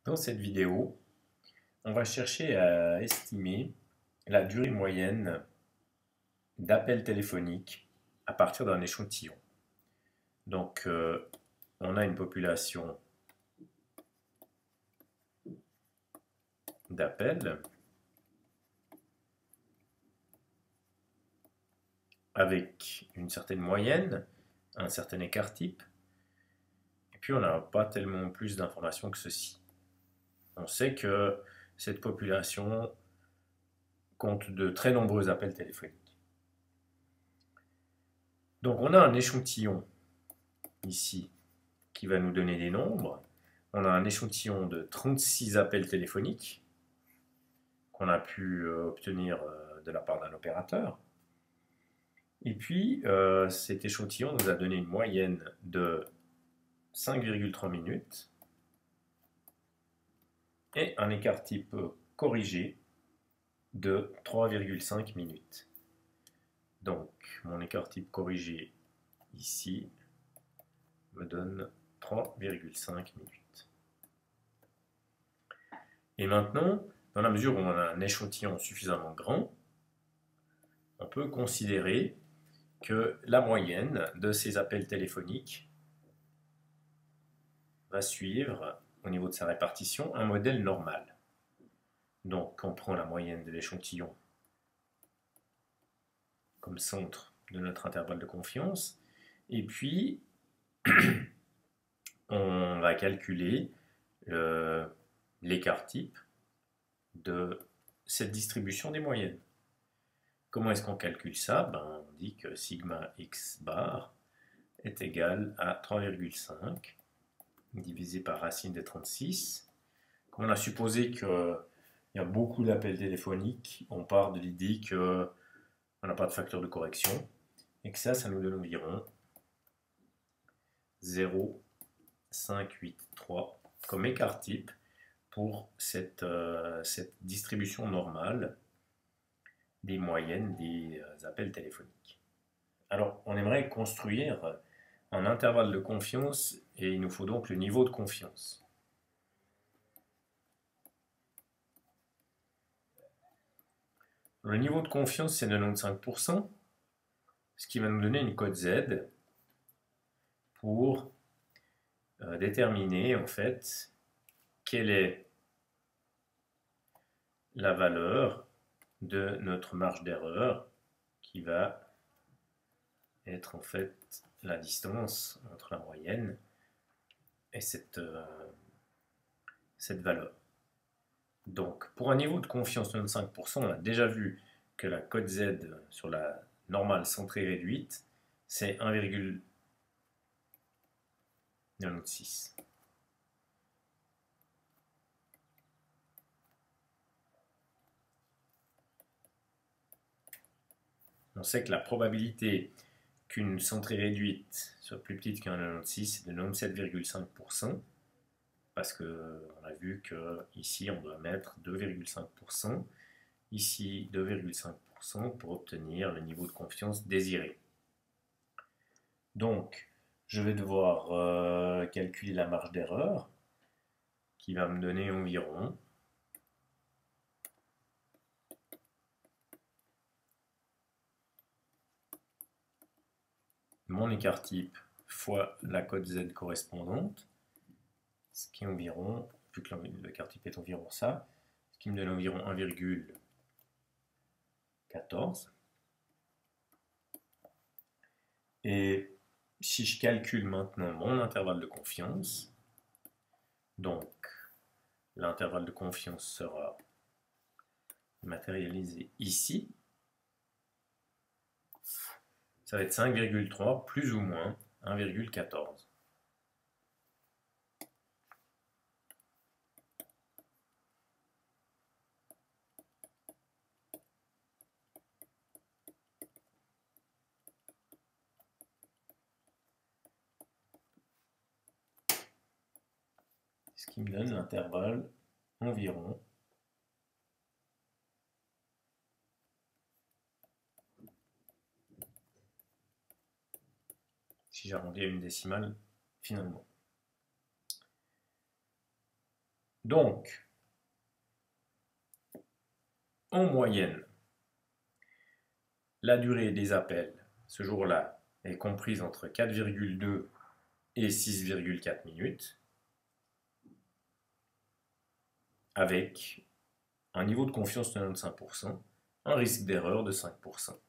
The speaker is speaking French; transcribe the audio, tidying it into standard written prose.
Dans cette vidéo, on va chercher à estimer la durée moyenne d'appels téléphoniques à partir d'un échantillon. Donc, on a une population d'appels avec une certaine moyenne, un certain écart type, et puis on n'a pas tellement plus d'informations que ceci. On sait que cette population compte de très nombreux appels téléphoniques. Donc on a un échantillon ici qui va nous donner des nombres. On a un échantillon de 36 appels téléphoniques qu'on a pu obtenir de la part d'un opérateur. Et puis cet échantillon nous a donné une moyenne de 5,3 minutes et un écart type corrigé de 3,5 minutes. Donc mon écart type corrigé ici me donne 3,5 minutes. Et maintenant, dans la mesure où on a un échantillon suffisamment grand, on peut considérer que la moyenne de ces appels téléphoniques va suivre, au niveau de sa répartition, un modèle normal. Donc on prend la moyenne de l'échantillon comme centre de notre intervalle de confiance, et puis on va calculer l'écart type de cette distribution des moyennes. Comment est-ce qu'on calcule ça? On dit que sigma x bar est égal à 3,5 divisé par racine de 36. Comme on a supposé qu'il y a beaucoup d'appels téléphoniques, on part de l'idée qu'on n'a pas de facteur de correction et que ça nous donne environ 0,583 comme écart type pour cette distribution normale des moyennes des appels téléphoniques. Alors, on aimerait construire un intervalle de confiance et il nous faut donc le niveau de confiance. Le niveau de confiance, c'est 95%, ce qui va nous donner une cote Z pour déterminer en fait quelle est la valeur de notre marge d'erreur qui va être en fait la distance entre la moyenne et cette valeur. Donc, pour un niveau de confiance de 95%, on a déjà vu que la cote Z sur la normale centrée réduite, c'est 1,96. On sait que la probabilité qu'une centrée réduite soit plus petite qu'un 96 est de 97,5%, parce qu'on a vu que ici on doit mettre 2,5%, ici 2,5% pour obtenir le niveau de confiance désiré. Donc, je vais devoir calculer la marge d'erreur qui va me donner environ mon écart type fois la cote Z correspondante, ce qui est environ, vu que l'écart type est environ ça, ce qui me donne environ 1,14. Et si je calcule maintenant mon intervalle de confiance, donc l'intervalle de confiance sera matérialisé ici, ça va être 5,3 plus ou moins 1,14. Ce qui me donne l'intervalle environ si j'arrondis à une décimale finalement. Donc, en moyenne, la durée des appels ce jour-là est comprise entre 4,2 et 6,4 minutes, avec un niveau de confiance de 95%, un risque d'erreur de 5%.